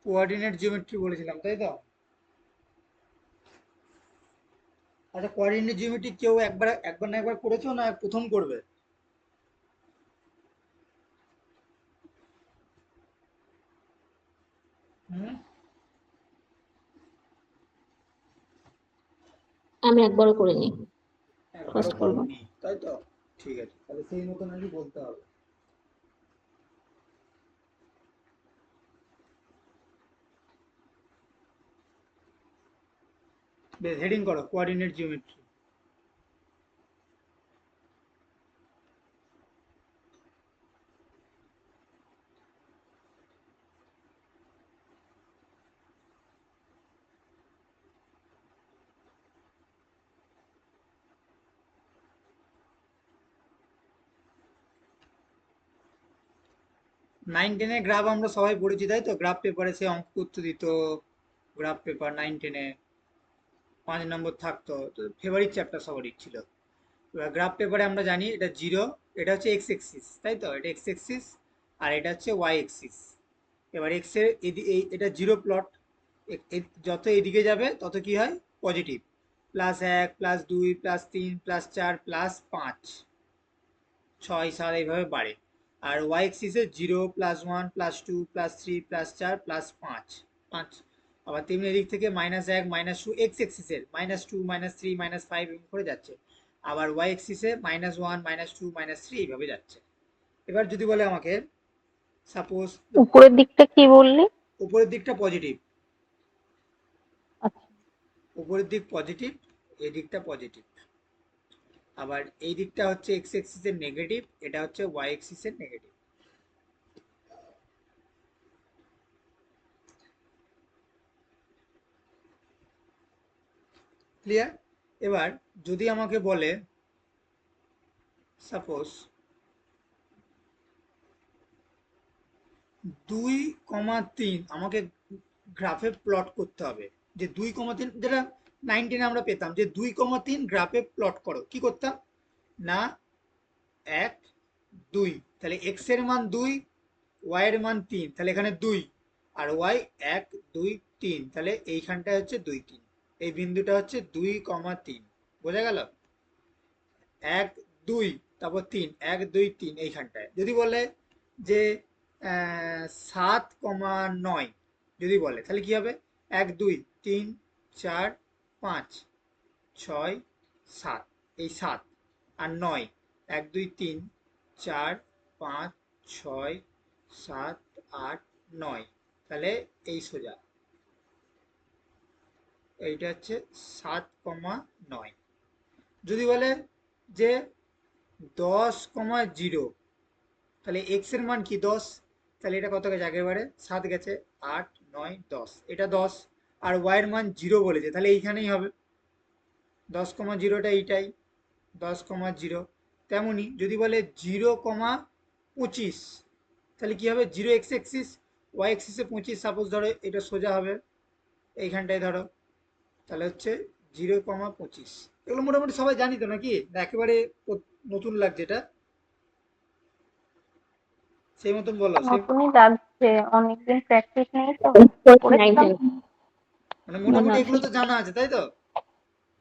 Coordinate geometry বলেছিলাম, তাই তো? আচ্ছা, কোঅর্ডিনেট জিওমেট্রি কেউ একবার একবার না একবার করেছো, না প্রথম করবে? হুম। আমি একবারও করিনি, একবারও ফার্স্ট করব। করোনি, তাই তো? ঠিক আছে, তাহলে সেই মতন আর কি বলতে হবে। বেশ, হেডিং করো কোঅর্ডিনেট জিওমেট্রি। নাইন টেনে গ্রাফ আমরা সবাই পড়েছি, তাই তো? গ্রাফ পেপারে সে অঙ্ক করতে দিত, গ্রাফ পেপার 9-10-এ 5 নম্বর থাকতো, তো ফেভারিট চ্যাপ্টার সবারই ছিল। এবার গ্রাফ পেপারে আমরা জানি এটা জিরো, এটা হচ্ছে এক্স এক্সিস, তাই তো? এটা এক্স এক্সিস আর এটা হচ্ছে ওয়াই এক্সিস। এবার এক্স এর এটা জিরো প্লট, যত এদিকে যাবে তত কি হয়? পজিটিভ। +1 +2 +3 +4 +5 6 7 এইভাবে বাড়ে। আর ওয়াই এক্সিসে 0 +1 +2 +3 +4 +5 5। আবার তেমনি এদিক থেকে -1 -2 এক্স এক্সিসের -2 -3 -5 এরকম করে যাচ্ছে। আবার ওয়াই এক্সিসে -1 -2 -3 এইভাবে যাচ্ছে। এবার যদি বলে আমাকে, সাপোজ উপরের দিকটা কি বললি? উপরের দিকটা পজিটিভ, আচ্ছা, উপরের দিক পজিটিভ, এই দিকটা পজিটিভ। আবার এই দিকটা হচ্ছে এক্স এক্সিসের নেগেটিভ, এটা হচ্ছে ওয়াই এক্সিসের নেগেটিভ। ক্লিয়ার? এবার যদি আমাকে বলে, সাপোজ 2,3 আমাকে গ্রাফে প্লট করতে হবে। যে 2,3 যেটা 19 আমরা পেতাম, যে 2,3 গ্রাফে প্লট করো, কি করতাম না? 1 2, তাহলে এক্স এর মান 2, ওয়াই এর মান 3, তাহলে এখানে 2 আর ওয়াই 1 2 3, তাহলে এইখানটা হচ্ছে 2 3, এই বিন্দুটা হচ্ছে 2,3। বোঝা গেল? 1 2 তারপর 3, 1 2 3 এইখানটায়। যদি বলে যে 7,9 যদি বলে, তাহলে কি হবে? 1 2 3 4 5 6 7, এই 7 আর 9, 1 2 3 4 5 6 7 8 9, তাহলে এই সোজা এইটা হচ্ছে 7,9। যদি বলে যে 10,0, তাহলে এক্স এর মান কি? 10, তাহলে এটা কত গেছে? একেবারে 7 গেছে, 8 9 10, এটা 10। আর ওয়াই এর মান 0 বলেছে, তাহলে এইখানেই হবে 10,0টা এইটাই 10,0। তেমনি যদি বলে 0,25, তাহলে কি হবে? 0 এক্স এক্সিস, ওয়াই এক্সিসে 25, সাপোজ ধরো এটা সোজা হবে এইখানটায় ধরো, তাহলে হচ্ছে 0,25। এগুলো মোটামুটি সবাই জানি তো নাকি? না একেবারে নতুন লাগছে এটা? সেই মতন বলো, সেই নতুনই লাগছে, অনেকদিন প্র্যাকটিস নেই তো, নাইন পড়েছিলাম। টেন মানে মনে মোটামুটি আছে। এগুলো তো জানা আছে, তাই তো?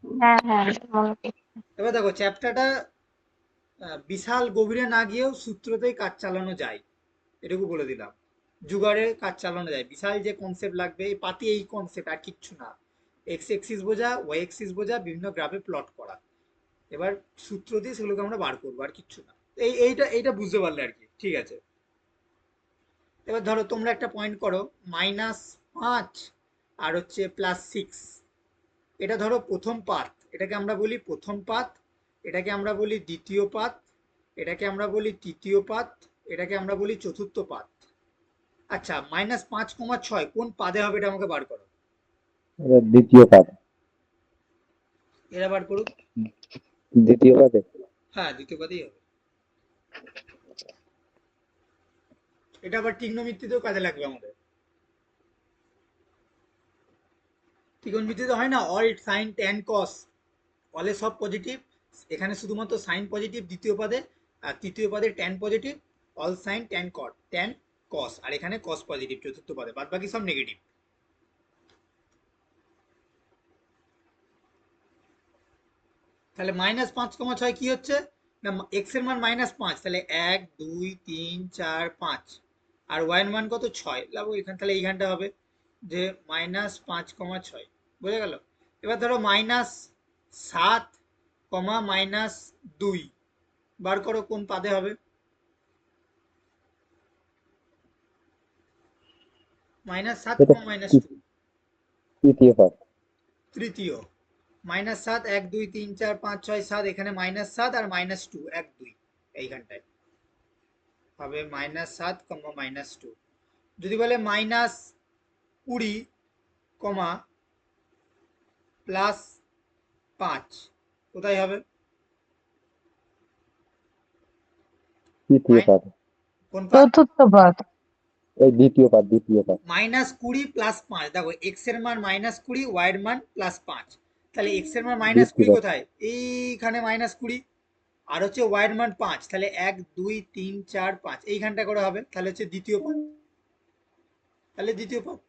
হ্যাঁ হ্যাঁ, মনে পড়ছে। এবার দেখো চ্যাপ্টারটা বিশাল গভীরে না গিয়েও সূত্রতেই কাজ চালানো যায়, এটুকু বলে দিলাম। জুগারে কাজ চালানো যায়, বিশাল যে কনসেপ্ট লাগবে এই পাতি, এই কনসেপ্ট আর কিচ্ছু না। এক্স এক্সিস বোঝা, ওয়াই এক্সিস বোঝা, বিভিন্ন গ্রাফে প্লট করা। এবার সূত্র দিয়ে সেগুলোকে আমরা বার করবো, আর কিচ্ছু না। এইটা এইটা বুঝতে পারলে আর কি, ঠিক আছে? এবার ধরো তোমরা একটা পয়েন্ট করো, -5 আর হচ্ছে +6, এটা ধরো প্রথম পাত, এটাকে আমরা বলি প্রথম পাত, এটাকে আমরা বলি দ্বিতীয় পাত, এটাকে আমরা বলি তৃতীয় পাত, এটাকে আমরা বলি চতুর্থ পাত। আচ্ছা, -5,6 কোন পাদে হবে এটা আমাকে বার করো। এটা দ্বিতীয় পাদ। এরা বার করুক। দ্বিতীয় পাদে। হ্যাঁ, দ্বিতীয় পাদেই হবে। এটা আবার ত্রিগ্নোমিতিতেও কাজে লাগবে আমাদের। ত্রিকোণমিতিতে হয় না, অল সাইন ট্যান কস, অলে সব পজিটিভ, এখানে শুধুমাত্র সাইন পজিটিভ দ্বিতীয় পদে, আর তৃতীয় পদে tan positive, all sin tan cot, tan cos, আর এখানে কস পজিটিভ চতুর্থ পদে, বাদ বাকি সব নেগেটিভ। তাহলে -5,6 কি হচ্ছে না, এক্স এর মান -5, তাহলে 1 2 3 4 5, আর ওয়াই এর মান কত 6, এখানে তাহলে এইখানটা হবে যে -5,6, বোঝা গেল। এবার ধরো -7, -2 বার করো কোন পাদে হবে। -7, এটা -2 তৃতীয় পদ। তৃতীয়। -7 1 2 3 4 5 6 7, এখানে -7 আর -2 1 2 এইখানটায় হবে -7, -2। যদি বলে -20, +5, কোথায় হবে? তৃতীয় মাইন পদ। কোন পাদ? চতুর্থ পদ। এই দ্বিতীয় পদ, দ্বিতীয় পদ। -20 +5, দেখো এক্স এর মান -20, ওয়াই এর মান +5, তাহলে এক্স এর মান দ্বিতীয় -20 পদ। কোথায়? এইখানে -20, আর হচ্ছে ওয়াই এর মান 5, তাহলে 1 2 3 4 5 এইখানটা করে হবে, তাহলে হচ্ছে দ্বিতীয় পদ। তাহলে দ্বিতীয় পদ।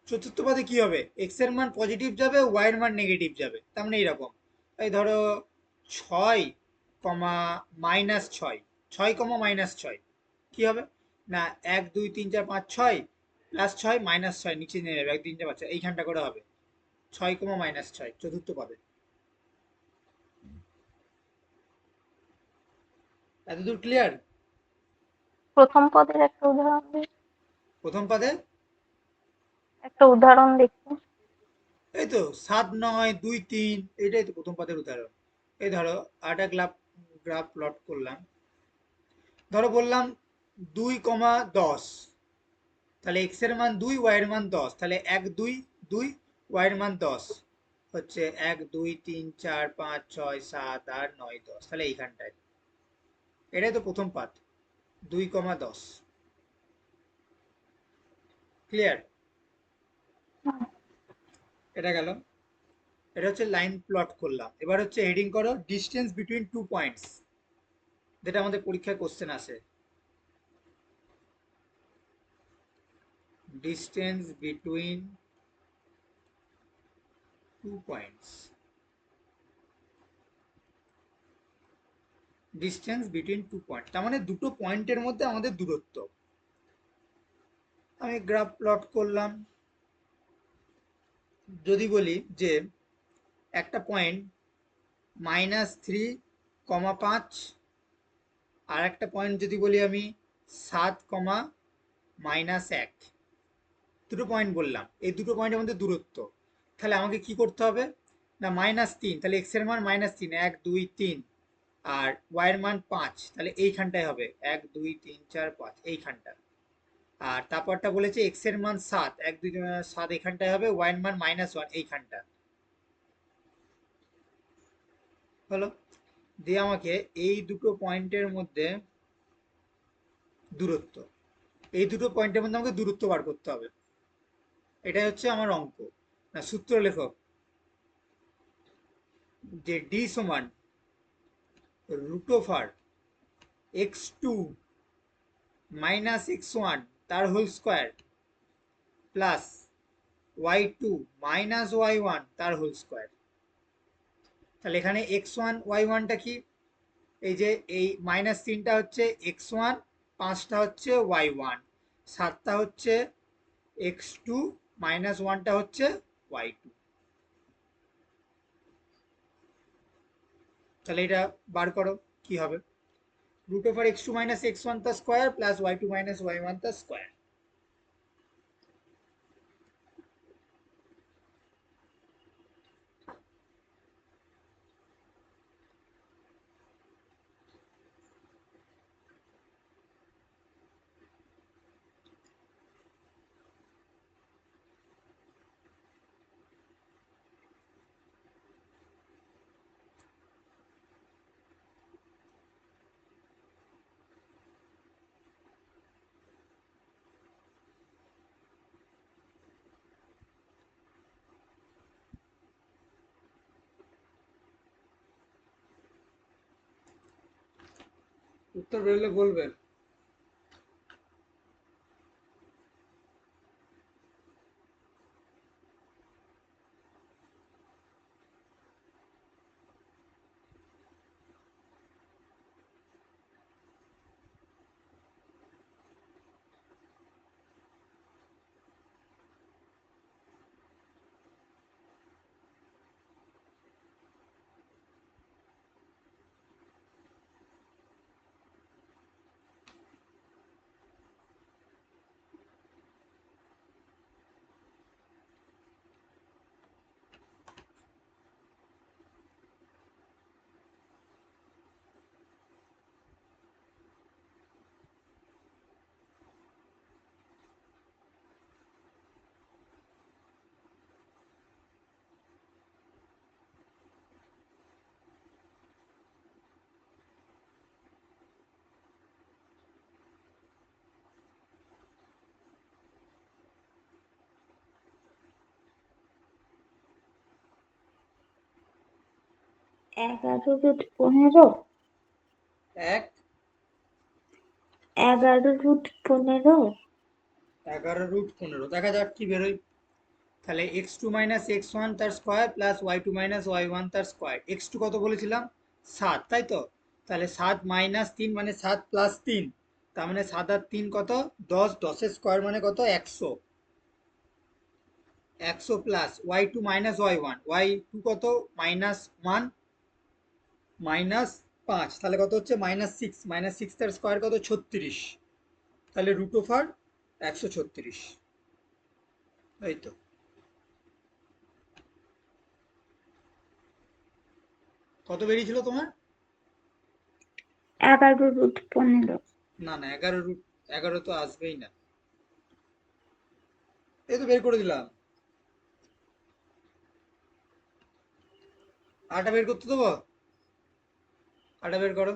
চতুর্থ পদে কি হবে? এক্স এর মান পজিটিভ যাবে, ওয়াই এর মান নেগেটিভ যাবে, তার মানে এইরকম। এই ধরো 6, -6, 6, -6 কি হবে না, 1 2 3 4 5 6, +6 -6 নিচে নিয়ে যাবে, 1 2 3 4 5 6 এইখানটা করে হবে 6, -6 চতুর্থ পদে। এতদূর ক্লিয়ার? প্রথম পদের একটা উদাহরণ দিই, প্রথম পদে একটা উদাহরণ দেখি। এই তো 7 9 2 3, এটাই তো প্রথম পদের উদাহরণ। এই ধরো আরেকটা গ্রাফ প্লট করলাম, ধরো বললাম 2, 10, তাহলে এক্স এর মান 2, ওয়াই এর মান 10, তাহলে 1 2 2, ওয়াই এর মান 10 হচ্ছে 1 2 3 4 5 6 7 8 9 10, তাহলে এইখানটায় এটাই তো প্রথম পাত 2, 10। ক্লিয়ার? এটা গেল। এটা হচ্ছে লাইন প্লট করলাম। এবার হচ্ছে হেডিং করো ডিস্টেন্স বিটুইন টু পয়েন্টস, যেটা আমাদের পরীক্ষায় কোশ্চেন আসে। Distance between two points, distance between two point, তার মানে দুটো পয়েন্টের মধ্যে আমাদের দূরত্ব। আমি গ্রাফ প্লট করলাম। যদি বলি যে একটা পয়েন্ট -3,5, আর একটা পয়েন্ট যদি বলি আমি 7, -1, দুটো পয়েন্ট বললাম, এই দুটো পয়েন্টের মধ্যে দূরত্ব, তাহলে আমাকে কি করতে হবে না -3, তাহলে এক্স এর মান -3 1 2 3, আর ওয়াই এর মান 5, তাহলে এইখানটায় হবে 1 2 3 4 5 এইখানটা। আর তারপরটা বলেছে এক্স এর মান 7 1 2 7 এখানটায় হবে, ওয়াই এর মান -1 এইখানটা হলো। দিয়ে আমাকে এই দুটো পয়েন্টের মধ্যে দূরত্ব, এই দুটো পয়েন্টের মধ্যে আমাকে দূরত্ব বার করতে হবে। এটাই হচ্ছে আমার অঙ্ক। না সূত্র লেখক যে ডি সমান √, x2 -x1 তার whole square plus y2 -y1 তার হোল স্কোয়ার। তাহলে এখানে x1 y1টা কি, এই যে এই -3টা হচ্ছে x1, 5টা হচ্ছে y1, 7টা হচ্ছে x2, -1টা হচ্ছে y2। তাহলে এটা বার করো কি হবে, √x2 - x1 তার স্কোয়ার প্লাস y2 - y1 তার স্কোয়ার। উত্তর বেরোলে বলবেন। 11√15 এক 11√15 11√15 দেখা যাক কি বেরোয়। তাহলে x2 মাইনাস x1 তার square plus y2 minus y1 তার স্কোয়ার। x2 কত বলেছিলাম 7, তাই তো? তাহলে 7 মাইনাস 3 মানে 7 প্লাস 3, তার মানে 7 আর 3 কত 10, 10 স্কোয়ার মানে কত 100, 100 plus y2 minus y1, y2 কত মাইনাস 1 মাইনাস 5, তাহলে কত হচ্ছে -6, -6 তার স্কোয়ার কত 36, তাহলে রুট ওভার 136, এই তো। কত বেরিয়েছিল তোমার? 11√15 না না, 11 তো আসবেই না, এই তো বের করে দিলাম। আটা বের করতে দেবো, আটা বের করো।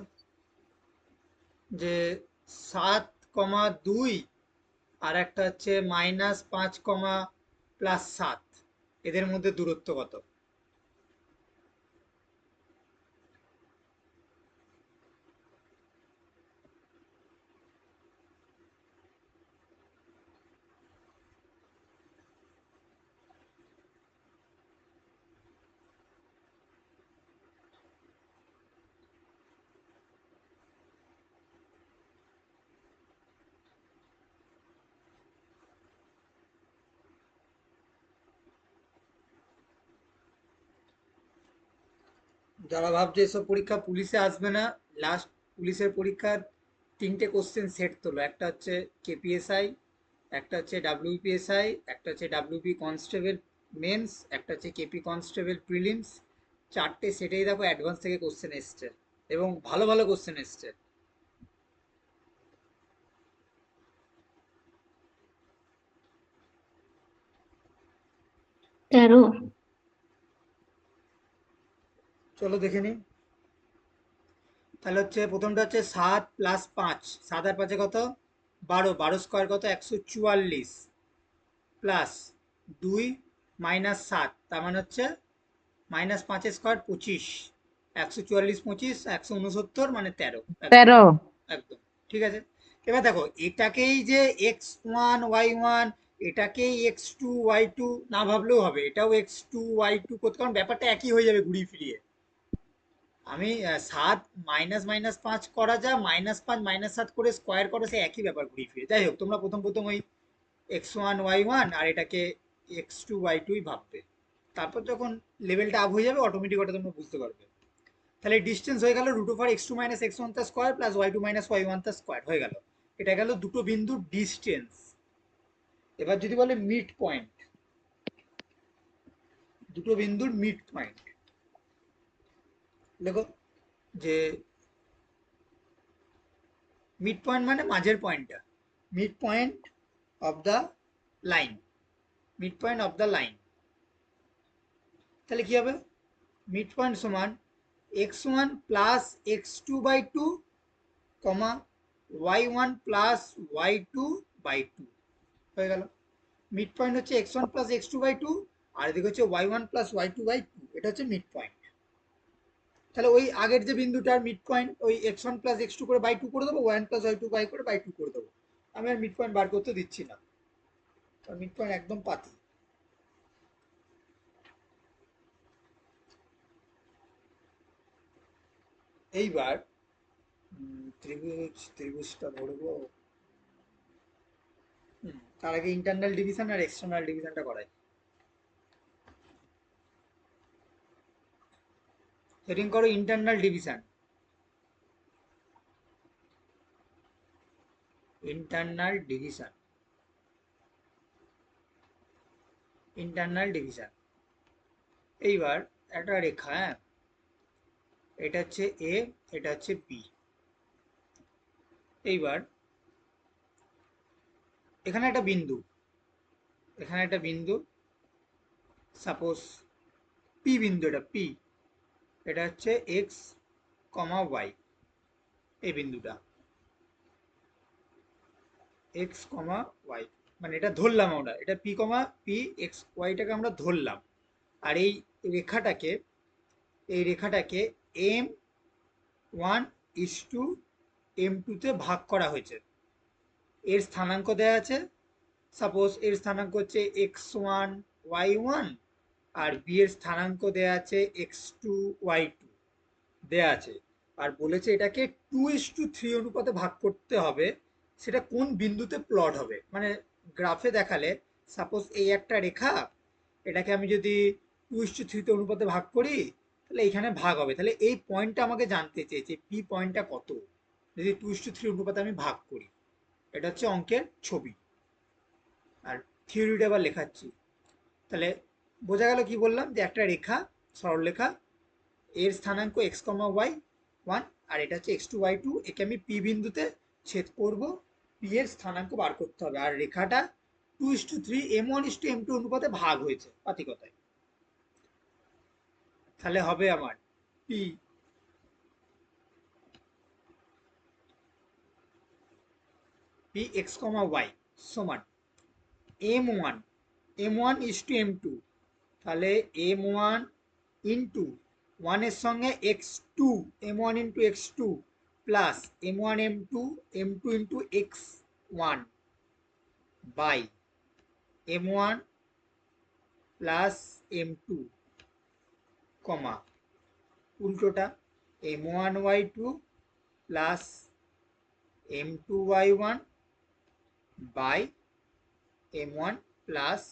যে 7,2 আর একটা হচ্ছে -5, +7, এদের মধ্যে দূরত্ব কত? যারা ভাবছে এসব পরীক্ষা পুলিশে আসবে না, লাস্ট পুলিশের পরীক্ষার 3টে কোশ্চেন সেট তোলো। একটা হচ্ছে কেপিএসআই, একটা হচ্ছে ডাব্লিউপিএসআই, একটা হচ্ছে ডাব্লিউপি কনস্টেবল মেন্স, একটা হচ্ছে কেপি কনস্টেবল প্রিলিমস। 4টে সেটেই দেখো অ্যাডভান্স থেকে কোশ্চেন এসছে এবং ভালো ভালো কোশ্চেন এসছে। 13। চলো দেখে নিই। তাহলে হচ্ছে প্রথমটা হচ্ছে 7 + 5, 7 আর 5 কত 12, 12 স্কোয়ার কত 144, প্লাস 2 -7, তার মানে হচ্ছে -5 স্কোয়ার 25, 144 25 169 মানে 13, একদম 13। একদম ঠিক আছে। এবার দেখো এটাকেই যে x1 y1, এটাকেই x2 y2 না ভাবলেও হবে, এটাও x2 y2 করতে, কারণ ব্যাপারটা একই হয়ে যাবে ঘুরিয়ে ফিরিয়ে। আমি 7 -5 করা যা, -5 -7 করে স্কোয়ার করো, সে একই ব্যাপার ঘুরিয়ে ফিরে। যাই হোক, তোমরা প্রথম প্রথম ওই x1 y1 আর এটাকে x2 y2 ভাববে, তারপর যখন লেভেলটা আপ হয়ে যাবে অটোমেটিক ওটা তোমরা বুঝতে পারবে। তাহলে ডিস্টেন্স হয়ে গেল √x2 - x1 তার স্কোয়ার প্লাস y2 - y1 তার স্কোয়ার হয়ে গেল। এটা গেল দুটো বিন্দুর ডিস্টেন্স। এবার যদি বলে মিড পয়েন্ট, দুটো বিন্দুর মিড পয়েন্ট দেখো, যে মিড পয়েন্ট মানে মাঝের পয়েন্টটা, mid point of the line, mid point of the line. তাহলে কি হবে? মিড পয়েন্ট সমান x1 + x2/2, y1 + y2/2 হয়ে গেল। মিড পয়েন্ট হচ্ছে x1 + x2/2, আর এদিকে হচ্ছে y1 + y2/2, এটা হচ্ছে মিড পয়েন্ট। তাহলে ওই আগের যে বিন্দুটার মিড পয়েন্ট ওই x1 + x2 করে বাই 2 করে দেবো, y1 + y2 করে বাই 2 করে দেবো। আমি আর মিড পয়েন্ট বার করতে দিচ্ছি না, কারণ মিড পয়েন্ট একদম পাতি। এইবার ত্রিভুজটা ধরবো। তার আগে ইন্টারনাল ডিভিশন আর এক্সটার্নাল ডিভিশনটা করাই। সেটিং করো internal division, internal division, internal division. এইবার একটা রেখা, হ্যাঁ, এটা হচ্ছে এ, এটা হচ্ছে বি। এইবার এখানে একটা বিন্দু, এখানে একটা বিন্দু, সাপোজ পি বিন্দু, এটা পি, এটা হচ্ছে এক্স ওয়াই, এই বিন্দুটা এক্স ওয়াই, মানে এটা ধরলাম আমরা, এটা পি এক্স ওয়াইটাকে আমরা ধরলাম। আর এই রেখাটাকে এই রেখাটাকে M1:M2 তে ভাগ করা হয়েছে। এর স্থানাঙ্ক দেওয়া আছে, সাপোজ এর স্থানাঙ্ক হচ্ছে x1 y1, আর বি এর স্থানাঙ্ক দেওয়া আছে x2 y2 দেয়া আছে, আর বলেছে এটাকে 2:3 অনুপাতে ভাগ করতে হবে। সেটা কোন বিন্দুতে প্লট হবে, মানে গ্রাফে দেখালে সাপোজ এই একটা রেখা, এটাকে আমি যদি 2:3 অনুপাতে ভাগ করি তাহলে এইখানে ভাগ হবে, তাহলে এই পয়েন্টটা আমাকে জানতে চেয়েছে পি পয়েন্টটা কত যদি 2:3 অনুপাতে আমি ভাগ করি। এটা হচ্ছে অঙ্কের ছবি, আর থিওরিটা আবার লেখাচ্ছি। তাহলে বোঝা গেল কি বললাম, যে একটা রেখা, সরলরেখা, এর স্থানাঙ্ক x,y1, আর এটা হচ্ছে x2 y2, একে আমি পি বিন্দুতে ছেদ করব, পি এর স্থানাঙ্ক বার করতে হবে, আর রেখাটা 2:3 M1:M2 অনুপাতে ভাগ হয়েছে পাতিকতায়। তাহলে হবে আমার পি x,y সমান M1:M2, তাহলে M1 ইন্টু 1 এর সঙ্গে x2, M1 × x2 plus M1 × M2 by M1 plus M2, কমা উল্টোটা M1y2 plus M2y1 by M1 plus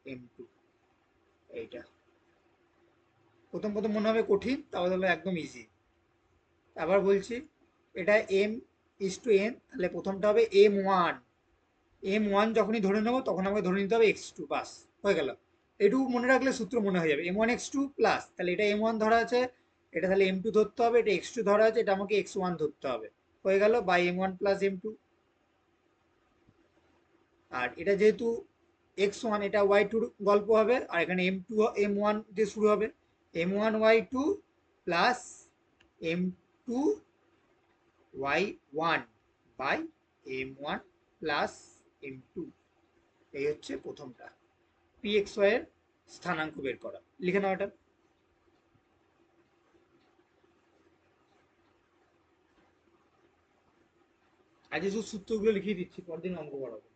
M2। এইটা প্রথম প্রথম মনে হবে কঠিন, তাহলে হলো একদম ইজি। আবার বলছি, এটা M:n, তাহলে প্রথমটা হবে M1 যখনই ধরে নেবো তখন আমাকে ধরে নিতে হবে x2, বাস হয়ে গেল। এটুকু মনে রাখলে সূত্র মনে হয়ে যাবে, M1x2 প্লাস, তাহলে এটা M1 ধরা আছে, এটা তাহলে M2 ধরতে হবে, এটা x2 ধরা আছে, এটা আমাকে x1 ধরতে হবে, হয়ে গেল বাই M1 প্লাস M2। আর এটা যেহেতু x1, এটা y2 গল্প হবে, আর এখানে M1 দিয়ে শুরু হবে, M1y2 plus M2y1 by M1 plus M2। এই হচ্ছে প্রথমটা, pxy এর স্থানাঙ্ক বের করা। লিখে নাও এটা। আজ যে সূত্রগুলো লিখিয়ে দিচ্ছি, পরদিন অঙ্ক করাবো।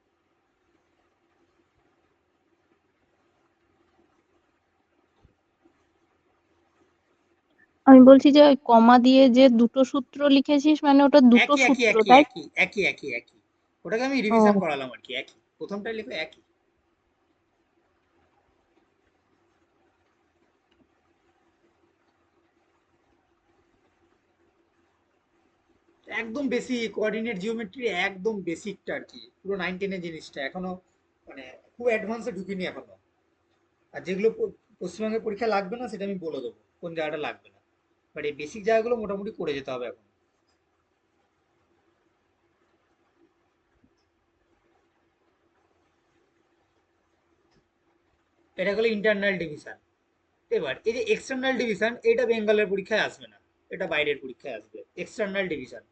আমি বলছি যে ওই কমা দিয়ে যে দুটো সূত্র লিখেছিস, মানে ওটা দুটো একই একই সূত্র, একই তাই? একই একই একই একই ওটাকে আমি ও, রিভিশন করালাম আর কি, একই, প্রথমটাই লিখো একই। একদম বেসিক কোঅর্ডিনেট জিওমেট্রি, একদম বেসিকটা আর কি, পুরো 9-10 জিনিসটা এখনো মানে খুব অ্যাডভান্সে ঢুকিনি এখনো। আর যেগুলো পশ্চিমবঙ্গের পরীক্ষা লাগবে না সেটা আমি বলে দেবো কোন জায়গাটা লাগবে না, বাট এই বেসিক জায়গাগুলো মোটামুটি করে যেতে হবে এখন। এটা হলো ইন্টারনাল ডিভিশন। এবার এই যে এক্সটার্নাল ডিভিশন, এটা বেঙ্গলের পরীক্ষায় আসবে না, এটা বাইরের পরীক্ষায় আসবে। এক্সটার্নাল ডিভিশন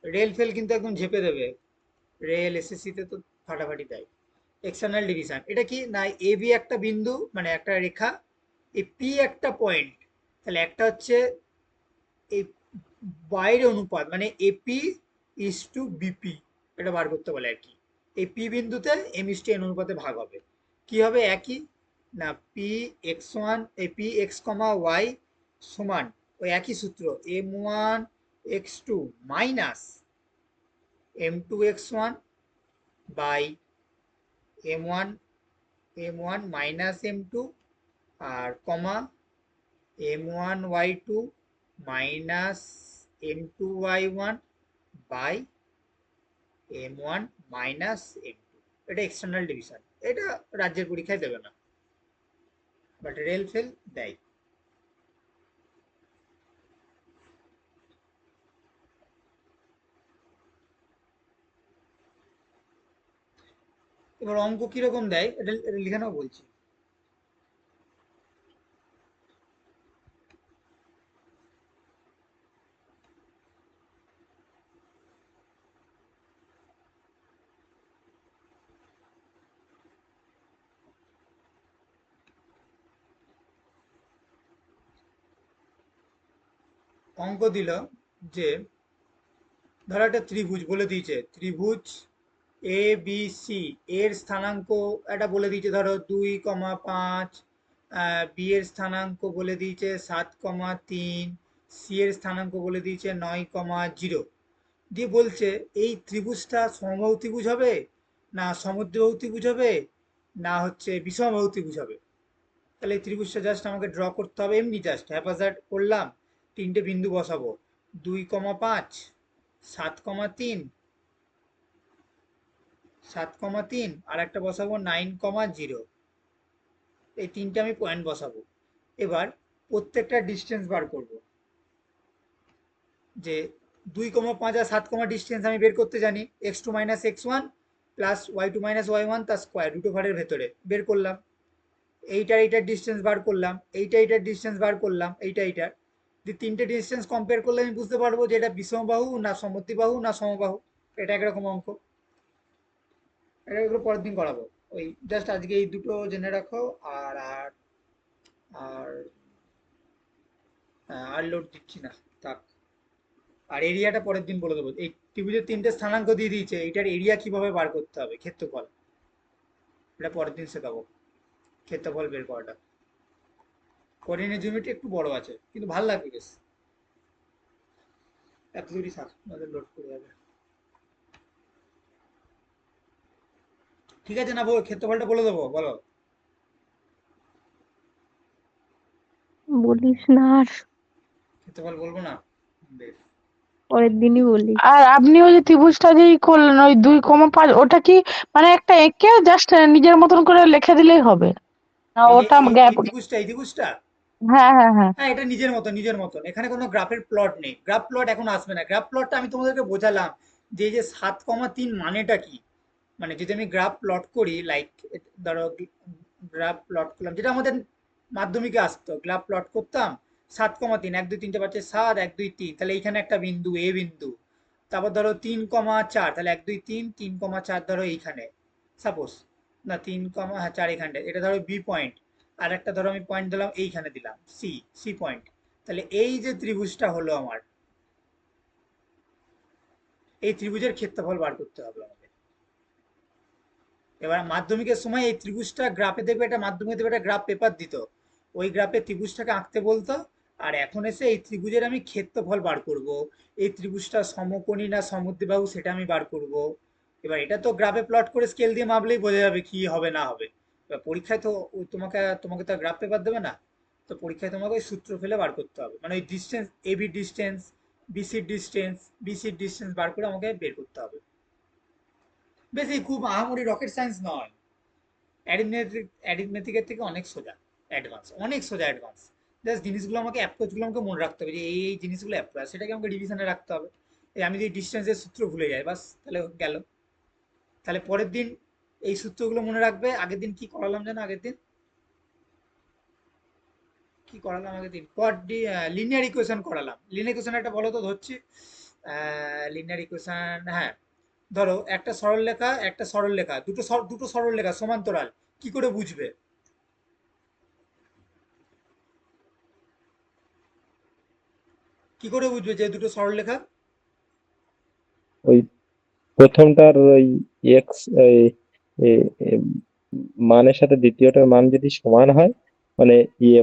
রেল ফেল কিন্তু একদম ঝেপে দেবে, রেল এসএসসি তে তো ফাটাফাটি দেয়। এক্সটার্নাল ডিভিশন এটা কি না, এ বি একটা বিন্দু মানে একটা রেখা, এই পি একটা পয়েন্ট, তাহলে একটা হচ্ছে এই বাইরের অনুপাত, মানে এপি টু বিপি, এটা বার করতে বলে আর কি। এই পি বিন্দুতে M:n অনুপাতে ভাগ হবে, কি হবে একই না, P(x1) P(x,y) সমান ওই একই সূত্র M1x2 minus M2x1 by M1 minus M2, আর comma M1y2 minus M2y1 by M1 minus M2। এটা এক্সটার্নাল ডিভিশন, এটা রাজ্যের পরীক্ষায় দেবে না, বাট রেল ফেল দেয়। এবার অঙ্ক কিরকম দেয় এটা লিখে নাও বলছি। অঙ্ক দিল যে ধরো একটা ত্রিভুজ বলে দিয়েছে, ত্রিভুজ এ বি সি এর স্থানাঙ্ক এটা বলে দিয়েছে ধরো 2,5, বি এর স্থানাঙ্ক বলে দিয়েছে 7,3, সি এর স্থানাঙ্ক বলে দিয়েছে 9,0, দিয়ে বলছে এই ত্রিভুজটা সমবাহু ত্রিভুজ হবে না সমদ্বিবাহু ত্রিভুজ হবে না হচ্ছে বিষমবাহু ত্রিভুজ হবে। তাহলে এই ত্রিভুজটা জাস্ট আমাকে ড্র করতে হবে, এমনি জাস্ট হ্যাপাজার্ড করলাম, তিনটে বিন্দু বসাবো, 2,5, 7,3, 7,3 আর একটা বসাবো 9,0, এই তিনটে আমি পয়েন্ট বসাবো। এবার প্রত্যেকটা ডিস্টেন্স বার করব, যে 2,5 আর 7, ডিস্টেন্স আমি বের করতে জানি, x2 - x1 plus y2 - y1 তার স্কোয়ার, রুট ওভারের ভেতরে বের করলাম। এইটার ডিস্টেন্স বার করলাম, এইটার ডিস্টেন্স বার করলাম, এইটার যে তিনটে ডিস্টেন্স কম্পেয়ার করলে আমি বুঝতে পারবো যে এটা বিষমবাহু না সমদ্বিবাহু না সমবাহু। এটা একরকম অঙ্ক, এটা এগুলো পরের দিন করাবো। ওই জাস্ট আজকে এই দুটো জেনে রাখো। আর আর আর আর লোড দিচ্ছি না, থাক। আর এরিয়াটা পরের দিন বলে দেবো। এই ত্রিভুজের তিনটে স্থানাঙ্ক দিয়ে দিয়েছে, এইটার এরিয়া কিভাবে বার করতে হবে, ক্ষেত্রফল, এটা পরের দিন শেখাবো, ক্ষেত্রফল বের করাটা। কোঅর্ডিনেট জিওমেট্রি একটু বড় আছে কিন্তু ভালো লাগবে বেশ, এত দূরই থাক আমাদের লোড করে যাবে। ঠিক আছে না, ক্ষেত্রফলটা বলে দেবো, বলো। বলিস না আর, ক্ষেত্রফল বলবো না, বেশ। পরের দিনই বলিস। আর আপনি ওই যে ত্রিভুজটা যেই করলেন ওই 2,5, ওটা কি মানে একটা এঁকে জাস্ট নিজের মতন করে লিখে দিলেই হবে না এই যে ওটা এই গ্যাপ? ত্রিভুজটা, হ্যাঁ হ্যাঁ হ্যাঁ। হ্যাঁ এটা নিজের মতন, এখানে কোনো গ্রাফের প্লট নেই, গ্রাফ প্লট এখন আসবে না। গ্রাফ প্লটটা আমি তোমাদেরকে বোঝালাম যে এই যে 7,3 মানেটা কি। মানে যদি আমি গ্রাফ প্লট করি, লাইক ধরো গ্রাফ প্লট করলাম, যেটা আমাদের মাধ্যমিকে আসতো, গ্রাফ প্লট করতাম 7,3, 1 2 3 4 5 6 7 1 2 3, তাহলে এইখানে একটা বিন্দু এ বিন্দু, তারপর ধরো 3,4, তাহলে 1 2 3 3,4 ধরো এইখানে সাপোজ, না 3,4 এখানটায়, এটা ধরো বি পয়েন্ট, আর একটা ধরো আমি পয়েন্ট দিলাম এইখানে, দিলাম সি, সি পয়েন্ট। তাহলে এই যে ত্রিভুজটা হলো আমার, এই ত্রিভুজের ক্ষেত্রফল বার করতে হবে আমাকে। এবার মাধ্যমিকের সময় এই ত্রিভুজটা গ্রাফে দেখবে, একটা মাধ্যমিকে দেবে একটা গ্রাফ পেপার দিত, ওই গ্রাফে ত্রিভুজটাকে আঁকতে বলতো। আর এখন এসে এই ত্রিভুজের আমি ক্ষেত্রফল বার করব, এই ত্রিভুজটা সমকোণী না সমদ্বিবাহু সেটা আমি বার করব। এবার এটা তো গ্রাফে প্লট করে স্কেল দিয়ে মাপলেই বোঝা যাবে কি হবে না হবে। এবার পরীক্ষায় তো তোমাকে তোমাকে তো গ্রাফ পেপার দেবে না, তো পরীক্ষায় তোমাকে ওই সূত্র ফেলে বার করতে হবে, মানে ওই ডিস্টেন্স, এবি ডিস্টেন্স, বিসির ডিস্টেন্স বার করে আমাকে বের করতে হবে। বেশি খুব আহামরি রকেট সায়েন্স নয়, অ্যারিথমেটিকের থেকে অনেক সোজা, অ্যাডভান্স, অনেক সোজা অ্যাডভান্স। জাস্ট জিনিসগুলো আমাকে অ্যাপ্রোচগুলো আমাকে মনে রাখতে হবে, যে এই জিনিসগুলো অ্যাপ্রোচ, সেটাকে আমাকে রিভিশনে রাখতে হবে। এই আমি যদি ডিস্টেন্সের সূত্র ভুলে যাই বাস, তাহলে গেল। তাহলে পরের দিন এই সূত্রগুলো মনে রাখবে। আগের দিন কি করালাম যেন, আগের দিন কি করালাম, আগের দিন লিনিয়ার ইকুয়েশন করালাম। লিনিয়ার ইকুয়েশন একটা বলো তো, ধরছি লিনিয়ার ইকুয়েশন, হ্যাঁ ধরো একটা সরলরেখা, একটা সরলরেখা, দুটো সরলরেখা সমান্তরাল, কি করে বুঝবে, কি করে বুঝবে যে দুটো সরলরেখা? ওই প্রথমটার ওই এক্স মানের সাথে দ্বিতীয়টার মান যদি সমান হয়, মানে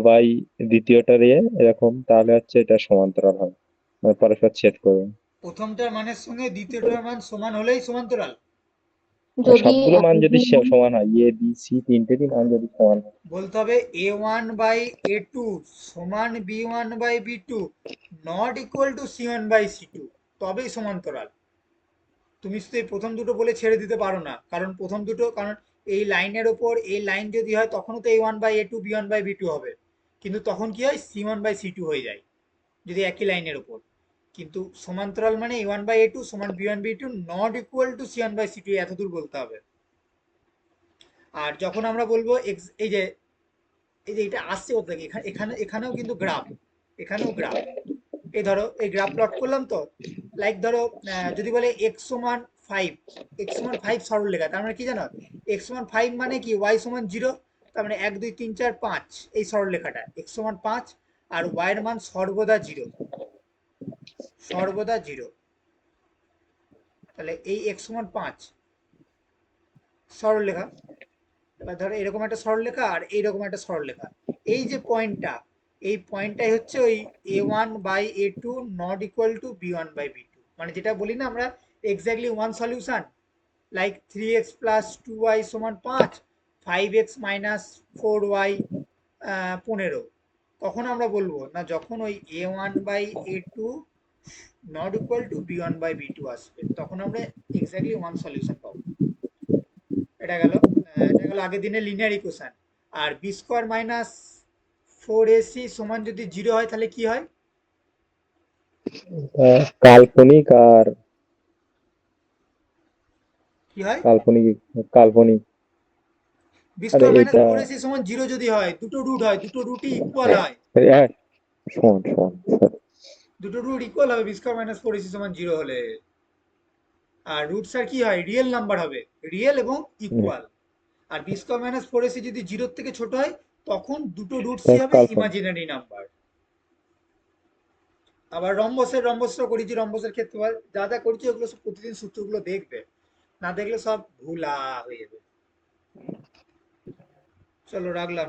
বাই দ্বিতীয়টার এরকম, তাহলে হচ্ছে এটা সমান্তরাল হবে, মানে পরস্পর ছেদ করবে। প্রথমটার মানের সঙ্গে দ্বিতীয়টার মান সমান হলেই সমান্তরাল। আর যদি সবগুলো মান যদি আপনি সমান হয়, বি সি তিনটেরই মান যদি সমান হয়। বলতে হবে a1/a2 সমান b1/b2 not equal to c1/c2, তবেই সমান্তরাল। তুমি শুধু এই প্রথম দুটো বলে ছেড়ে দিতে পারো না, কারণ প্রথম দুটো, কারণ এই লাইনের ওপর এই লাইন যদি হয় তখনও তো a1/a2 b1/b2 হবে, কিন্তু তখন কি হয়, c1/c2 হয়ে যায় যদি একই লাইনের ওপর। কিন্তু সমান্তরাল মানে a1/a2 সমান b1/b2 not equal to c1/c2, এতদূর বলতে হবে। আর যখন আমরা বলবো এই যে এটা আসছে কোথা থেকে, এখানেও কিন্তু গ্রাফ, এখানেও গ্রাফ। এই ধরো এই গ্রাফ প্লট করলাম তো, লাইক ধরো যদি বলে x=5, x=5 সরলরেখা, তার মানে কি জানো, x=5 মানে কি, y=0, তার মানে 1 2 3 4 5, এই সরলরেখাটা x=5 আর y এর মান সর্বদা 0। সর্বদা 0। তাহলে এই x সমান 5 সরলরেখা। এবার ধরো এরকম একটা সরলরেখা আর এইরকম একটা সরলরেখা। এই যে পয়েন্টটা, এই পয়েন্টটাই হচ্ছে ওই a1/a2 not equal to b1/b2, মানে যেটা বলি না আমরা exactly one solution, like 3x plus 2y সমান 5, 5x মাইনাস 4y 15। কখন আমরা বলবো না, যখন ওই a1/a2 not equal to b1/b2 আসবে, তখন আমরা এক্স্যাক্টলি ওয়ান সলিউশন পাবো। এটা গেল আগের দিনের লিনিয়ার ইকুয়েশন। আর বি স্কোয়ার মাইনাস 4ac সমান যদি 0 হয় তাহলে কি হয়? কাল্পনিক আর কি হয়? কাল্পনিক কাল্পনিক বি আরে স্কোয়ার মাইনাস এটা 4ac সমান 0 যদি হয়, দুটো রুট হয়, দুটো রুটই ইকুয়াল হয়, হ্যাঁ, শোন শোন শোন। দুটো রুট ইকুয়াল হবে বি স্কোয়ার মাইনাস 4ac সমান 0 হলে। আর রুট স্যার কি হয়, রিয়েল নাম্বার হবে, রিয়েল এবং হুম, ইকুয়াল। আর বি স্কোয়ার মাইনাস 4ac যদি 0 থেকে ছোট হয়, তখন দুটো রুটসই হবে কাল্পনিক। Imaginary number. আবার রম্বসটা করেছি, রম্বসের ক্ষেত্রে যা যা করেছি ওগুলো সব প্রতিদিন সূত্রগুলো দেখবে, না দেখলে সব ভুলা হয়ে যাবে। চলো রাখলাম।